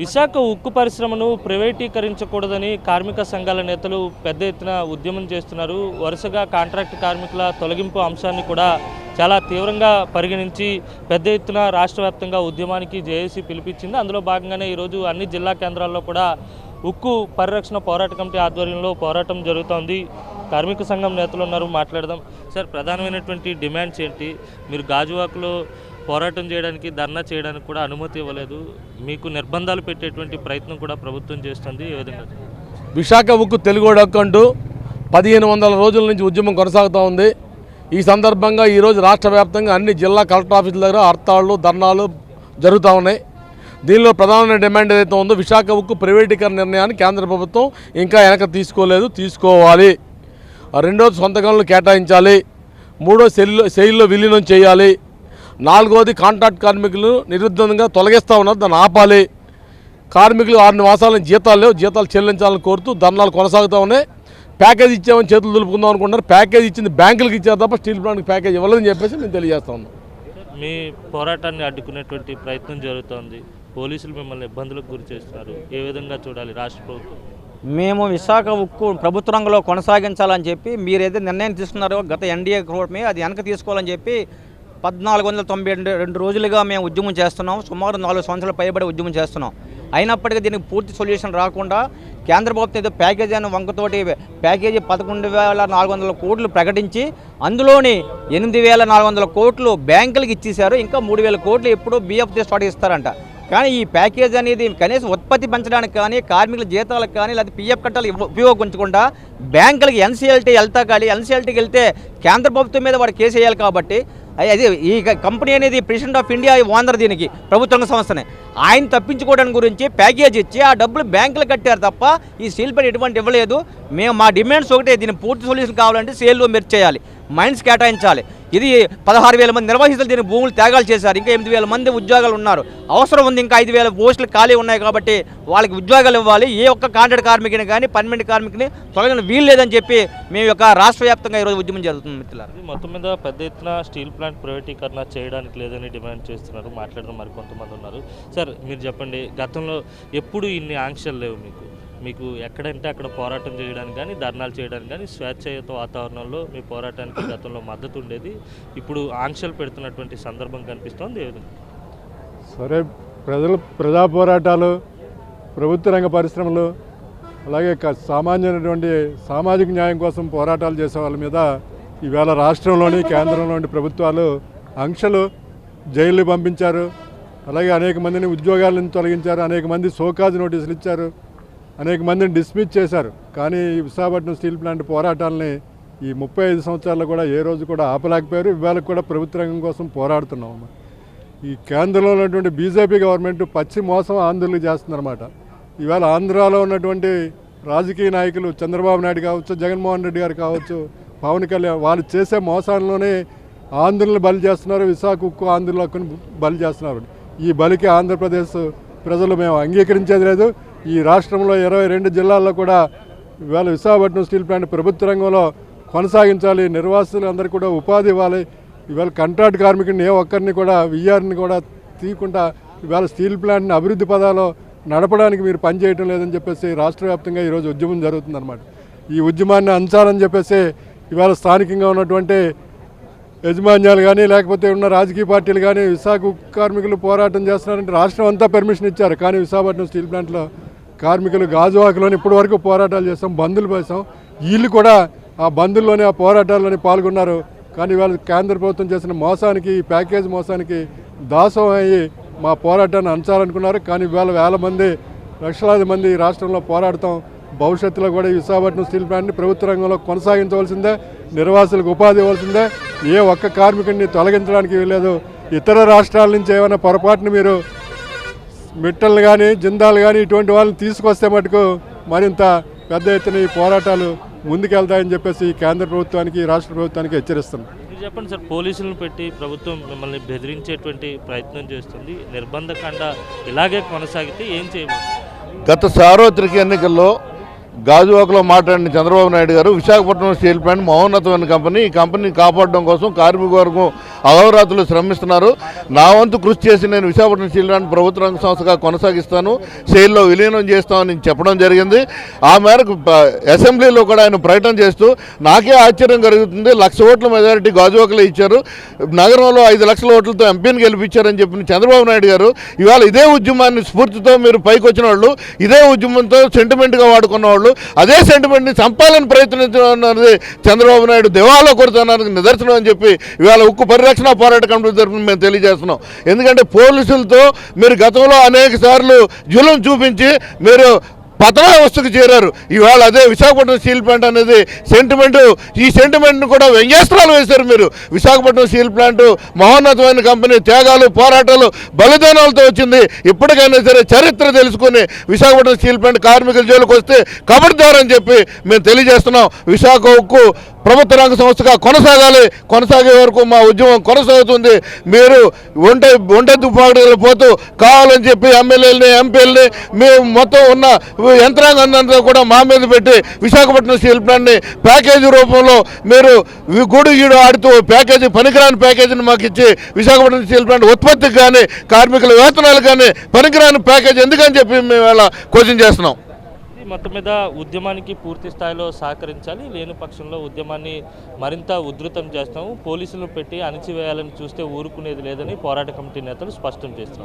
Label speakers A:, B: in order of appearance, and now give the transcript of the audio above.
A: విశాఖ ఉక్కు పరిశ్రమను ప్రైవేటీకరించకూడదని కార్మిక సంఘాల నేతలు పెద్ద ఎత్తున ఉద్యమం చేస్తున్నారు. వరుసగా కాంట్రాక్ట్ కార్మికుల తొలగింపు అంశాన్ని కూడా చాలా తీవ్రంగా పరిగణించి పెద్ద ఎత్తున రాష్ట్ర వ్యాప్తంగా ఉద్యమానికి జేఏసీ పిలిపించింది. అందులో భాగంగానే ఈరోజు అన్ని జిల్లా కేంద్రాల్లో కూడా ఉక్కు పరిరక్షణ పోరాట కమిటీ ఆధ్వర్యంలో పోరాటం జరుగుతోంది. కార్మిక సంఘం నేతలు ఉన్నారు, మాట్లాడదాం. సార్, ప్రధానమైనటువంటి డిమాండ్స్ ఏంటి? మీరు గాజువాకలో పోరాటం చేయడానికి, ధర్నా చేయడానికి కూడా అనుమతి ఇవ్వలేదు. మీకు నిర్బంధాలు పెట్టేటువంటి ప్రయత్నం కూడా ప్రభుత్వం చేస్తుంది. ఏ విధంగా?
B: విశాఖ ఉక్కు తెలుగోడు హక్కు అంటూ 1500 రోజుల నుంచి ఉద్యమం కొనసాగుతూ ఉంది. ఈ సందర్భంగా ఈరోజు రాష్ట్ర వ్యాప్తంగా అన్ని జిల్లా కలెక్టర్ ఆఫీసుల దగ్గర హర్తాళ్ళు, ధర్నాలు జరుగుతూ ఉన్నాయి. దీనిలో ప్రధానమైన డిమాండ్ ఏదైతే ఉందో, విశాఖ ఉక్కు ప్రైవేటీకరణ నిర్ణయాన్ని కేంద్ర ప్రభుత్వం ఇంకా వెనక తీసుకోవాలి. రెండోది సొంత గనులు కేటాయించాలి. మూడో సెయిల్లో విలీనం చేయాలి. నాలుగోది కాంట్రాక్ట్ కార్మికులు నిరుద్ధంగా తొలగిస్తూ ఉన్నారు, దాన్ని ఆపాలి. కార్మికులు 6 మాసాల జీతాలు లేవు, జీతాలు చెల్లించాలని కోరుతూ ధర్నాలు కొనసాగుతూ ఉన్నాయి. ప్యాకేజ్ ఇచ్చామని చేతులు దులుపుకుందాం అనుకుంటున్నారు. ప్యాకేజ్ ఇచ్చింది బ్యాంకులకు ఇచ్చారు తప్ప స్టీల్ ప్లాంట్కి ప్యాకేజ్ ఇవ్వలేదని చెప్పేసి మేము తెలియజేస్తా ఉన్నాం.
A: మీ పోరాటాన్ని అడ్డుకునేటువంటి ప్రయత్నం జరుగుతోంది. పోలీసులు మిమ్మల్ని ఇబ్బందులకు గురి చేస్తున్నారు. ఏ విధంగా చూడాలి రాష్ట్ర ప్రభుత్వం?
C: మేము విశాఖ ఉక్కు ప్రభుత్వ రంగంలో కొనసాగించాలని చెప్పి మీరు ఏదైతే నిర్ణయం తీసుకున్నారో గత ఎన్డీఏ కూటమి, అది వెనక తీసుకోవాలని చెప్పి 1492 రోజులుగా మేము ఉద్యమం చేస్తున్నాం. సుమారు 4 సంవత్సరాలు పైబడి ఉద్యమం చేస్తున్నాం. అయినప్పటికీ దీనికి పూర్తి సొల్యూషన్ రాకుండా కేంద్ర ప్రభుత్వం ఏదో ప్యాకేజీ అని వంకతోటి ప్యాకేజీ 11,400 కోట్లు ప్రకటించి అందులోని 8,400 కోట్లు బ్యాంకులకు ఇచ్చేశారు. ఇంకా 3,000 కోట్లు ఎప్పుడో బిఎఫ్తో స్టార్ట్ ఇస్తారంట. కానీ ఈ ప్యాకేజ్ అనేది కనీసం ఉత్పత్తి పెంచడానికి కానీ, కార్మికుల జీతాలకు కానీ, లేదా పిఎఫ్ కట్టాలు ఉపయోగించకుండా బ్యాంకులకి ఎన్సీఎల్టీ వెళ్తా కానీ, ఎన్సీఎల్టీకి వెళ్తే కేంద్ర ప్రభుత్వం మీద వాడు కేసు వేయాలి. కాబట్టి అది ఈ కంపెనీ అనేది ప్రెసిడెంట్ ఆఫ్ ఇండియా ఓనర్, దీనికి ప్రభుత్వ సంస్థనే. ఆయన తప్పించుకోవడానికి గురించి ప్యాకేజ్ ఇచ్చి ఆ డబ్బులు బ్యాంకులు కట్టారు తప్ప ఈ స్టీల్ ప్లాంట్ ఎటువంటి ఇవ్వలేదు. మేము మా డిమాండ్స్ ఒకటే, దీని పూర్తి సొల్యూషన్ కావాలంటే సేల్లో మెర్చ్ చేయాలి, మైన్స్ కేటాయించాలి. ఇది 16,000 మంది నిర్వాసితులు దీనికి భూములు త్యాగాలు చేశారు. ఇంకా 8,000 మంది ఉద్యోగాలు ఉన్నారు. అవసరం ఉంది, ఇంకా 5,000 పోస్టులు ఖాళీ ఉన్నాయి. కాబట్టి వాళ్ళకి ఉద్యోగాలు ఇవ్వాలి. ఏ ఒక్క కాంట్రాక్ట్ కార్మికుని కానీ పర్మనెంట్ కార్మికుని తొలగిన వీలు లేదని చెప్పి మేము యొక్క రాష్ట్ర వ్యాప్తంగా ఈరోజు ఉద్యమం జరుగుతుంది. మిత్రులారా,
A: మొత్తం మీద పెద్ద ఎత్తున స్టీల్ ప్లాంట్ ప్రైవేటీకరణ చేయడానికి లేదని డిమాండ్ చేస్తున్నారు. మాట్లాడడం మరి కొంతమంది ఉన్నారు. సార్, మీరు చెప్పండి, గతంలో ఎప్పుడు ఇన్ని ఆంక్షలు లేవు మీకు ఎక్కడంటే అక్కడ పోరాటం చేయడానికి కానీ, ధర్నాలు చేయడానికి కానీ స్వేచ్ఛాయుత వాతావరణంలో మీ పోరాటానికి గతంలో మద్దతు ఉండేది. ఇప్పుడు ఆంక్షలు పెడుతున్నటువంటి సందర్భం కనిపిస్తోంది. ఏ విధంగా?
D: సరే, ప్రజా పోరాటాలు, ప్రభుత్వ రంగ పరిశ్రమలు, అలాగే సామాన్యమైనటువంటి సామాజిక న్యాయం కోసం పోరాటాలు చేసే వాళ్ళ మీద ఈవేళ రాష్ట్రంలోని, కేంద్రంలోని ప్రభుత్వాలు ఆంక్షలు, జైలు పంపించారు. అలాగే అనేక మందిని ఉద్యోగాల నుంచి తొలగించారు. అనేక మంది షోకాజ్ నోటీసులు ఇచ్చారు. అనేక మందిని డిస్మిస్ చేశారు. కానీ ఈ విశాఖపట్నం స్టీల్ ప్లాంట్ పోరాటాలని ఈ 35 సంవత్సరాల్లో కూడా ఏ రోజు కూడా ఆపలేకపోయారు. ఇవాళ కూడా ప్రభుత్వ రంగం కోసం పోరాడుతున్నాం. ఈ కేంద్రంలో ఉన్నటువంటి బీజేపీ గవర్నమెంట్ పచ్చి మోసం ఆందోళన చేస్తుందన్నమాట. ఇవాళ ఆంధ్రాలో ఉన్నటువంటి రాజకీయ నాయకులు చంద్రబాబు నాయుడు కావచ్చు, జగన్మోహన్ రెడ్డి గారు కావచ్చు, పవన్ కళ్యాణ్, వాళ్ళు చేసే మోసాల్లోనే ఆందోళనలు బలి చేస్తున్నారు. విశాఖ ఉక్కు ఆందోళనకు బలి చేస్తున్నారు. ఈ బలికి ఆంధ్రప్రదేశ్ ప్రజలు మేము అంగీకరించేది లేదు. ఈ రాష్ట్రంలో 22 జిల్లాల్లో కూడా ఇవాళ విశాఖపట్నం స్టీల్ ప్లాంట్ ప్రభుత్వ రంగంలో కొనసాగించాలి. నిర్వాసితులందరికీ కూడా ఉపాధి ఇవ్వాలి. ఇవాళ కాంట్రాక్ట్ కార్మికుడిని ఏ ఒక్కరిని కూడా విఆర్ని కూడా తీయకుండా ఇవాళ స్టీల్ ప్లాంట్ని అభివృద్ధి పదాలో నడపడానికి మీరు పనిచేయటం లేదని చెప్పేసి రాష్ట్ర వ్యాప్తంగా ఈరోజు ఉద్యమం జరుగుతుందన్నమాట. ఈ ఉద్యమాన్ని అంచాలని చెప్పేసి ఇవాళ స్థానికంగా ఉన్నటువంటి యజమాన్యాలు కానీ, లేకపోతే ఉన్న రాజకీయ పార్టీలు కానీ విశాఖ కార్మికులు పోరాటం చేస్తున్నారంటే రాష్ట్రం అంతా పర్మిషన్ ఇచ్చారు. కానీ విశాఖపట్నం స్టీల్ ప్లాంట్లో కార్మికులు గాజువాకలోని ఇప్పటి వరకు పోరాటాలు చేస్తాం, బంధులు వేసాం. వీళ్ళు కూడా ఆ బంధుల్లోనే, ఆ పోరాటాల్లోనే పాల్గొన్నారు. కానీ ఇవాళ కేంద్ర ప్రభుత్వం చేసిన మోసానికి, ఈ ప్యాకేజ్ మోసానికి దాసం అయ్యి మా పోరాటాన్ని అంచాలనుకున్నారు. కానీ ఇవాళ వేల మంది, లక్షలాది మంది ఈ రాష్ట్రంలో పోరాడతాం. భవిష్యత్తులో కూడా ఈ విశాఖపట్నం స్టీల్ ప్లాంట్ని ప్రభుత్వ రంగంలో కొనసాగించవలసిందే, నిర్వాసులకు ఉపాధి ఇవ్వాల్సిందే. ఏ ఒక్క కార్మికుడిని తొలగించడానికి వీల్లేదు. ఇతర రాష్ట్రాల నుంచి ఏమైనా పొరపాటును మీరు మిట్టలు కానీ, జిందాలు కానీ ఇటువంటి వాళ్ళని తీసుకొస్తే మటుకు మరింత పెద్ద ఎత్తున ఈ పోరాటాలు ముందుకెళ్తాయని చెప్పేసి కేంద్ర ప్రభుత్వానికి, రాష్ట్ర ప్రభుత్వానికి హెచ్చరిస్తున్నాం.
A: మీరు చెప్పండి సార్, పోలీసులను పెట్టి ప్రభుత్వం మిమ్మల్ని బెదిరించేటువంటి ప్రయత్నం చేస్తుంది. నిర్బంధకాండ ఇలాగే కొనసాగితే ఏం చేయబోతుంది?
E: గత సార్వత్రిక ఎన్నికల్లో గాజువాకలో మాట్లాడిన చంద్రబాబు నాయుడు గారు విశాఖపట్నం స్టీల్ ప్లాంట్ మహోన్నతమైన కంపెనీ. ఈ కంపెనీని కాపాడడం కోసం కార్మిక వర్గం అహోరాత్రులు శ్రమిస్తున్నారు. నా వంతు కృషి చేసి నేను విశాఖపట్నం స్టీల్ ప్లాంట్ ప్రభుత్వ రంగ సంస్థగా కొనసాగిస్తాను, సేల్లో విలీనం చేస్తామని చెప్పడం జరిగింది. ఆ మేరకు అసెంబ్లీలో కూడా ఆయన ప్రకటన చేస్తూ నాకే ఆశ్చర్యం కలుగుతుంది. 1,00,000 ఓట్ల మెజారిటీ గాజువాకలో ఇచ్చారు, నగరంలో 5 లక్షల ఓట్లతో ఎంపీని గెలిపించారని చెప్పిన చంద్రబాబు నాయుడు గారు ఇవాళ ఇదే ఉద్యమాన్ని స్ఫూర్తితో మీరు పైకి వచ్చిన వాళ్ళు, ఇదే ఉద్యమంతో సెంటిమెంట్గా వాడుకున్న వాళ్ళు, అదే సెంటిమెంట్ని చంపాలని ప్రయత్నించడం అన్నది చంద్రబాబు నాయుడు దివాలా కొడుతున్నానికి నిదర్శనం అని చెప్పి ఇవాళ ఉక్కు పరిరక్షణ పోరాట కమిటీ తరఫున మేము తెలియజేస్తున్నాం. ఎందుకంటే పోలీసులతో మీరు గతంలో అనేక సార్లు జులుం చూపించి మీరు పతనావస్థకు చేరారు. ఇవాళ అదే విశాఖపట్నం స్టీల్ ప్లాంట్ అనేది సెంటిమెంటు, ఈ సెంటిమెంట్ను కూడా వ్యంగ్యాస్త్రాలు వేశారు మీరు. విశాఖపట్నం స్టీల్ ప్లాంట్ మహోన్నతమైన కంపెనీ, త్యాగాలు, పోరాటాలు, బలిదానాలతో వచ్చింది. ఇప్పటికైనా సరే చరిత్ర తెలుసుకుని విశాఖపట్నం స్టీల్ ప్లాంట్ కార్మికుల జోలికి వస్తే కబడ్దారని చెప్పి మేము తెలియజేస్తున్నాం. విశాఖ ఉక్కు ప్రభుత్వ రంగ సంస్థగా కొనసాగాలి, కొనసాగే వరకు మా ఉద్యమం కొనసాగుతుంది. మీరు ఒంటె తుపాకులు పోతూ కావాలని చెప్పి ఎమ్మెల్యేలని, ఎంపీలని, మేము మొత్తం ఉన్న యంత్రాంగంతా కూడా మా మీద పెట్టి విశాఖపట్నం స్టీల్ ప్లాంట్ని ప్యాకేజీ రూపంలో మీరు గూడు గీడు ఆడుతూ ప్యాకేజీ, పనికిరాని ప్యాకేజీని మాకు ఇచ్చి విశాఖపట్నం స్టీల్ ప్లాంట్ ఉత్పత్తికి కానీ కార్మికుల వేతనాలు కానీ పనికిరాని ప్యాకేజీ ఎందుకని చెప్పి మేము ఇలా క్వశ్చన్ చేస్తున్నాం.
A: మొత్తం మీద ఉద్యమానికి పూర్తి స్థాయిలో సహకరించాలి, లేని పక్షంలో ఉద్యమాన్ని మరింత ఉధృతం చేస్తాము, పోలీసులు పెట్టి అణిచివేయాలని చూస్తే ఊరుకునేది లేదని పోరాట కమిటీ నేతలు స్పష్టం చేస్తున్నారు.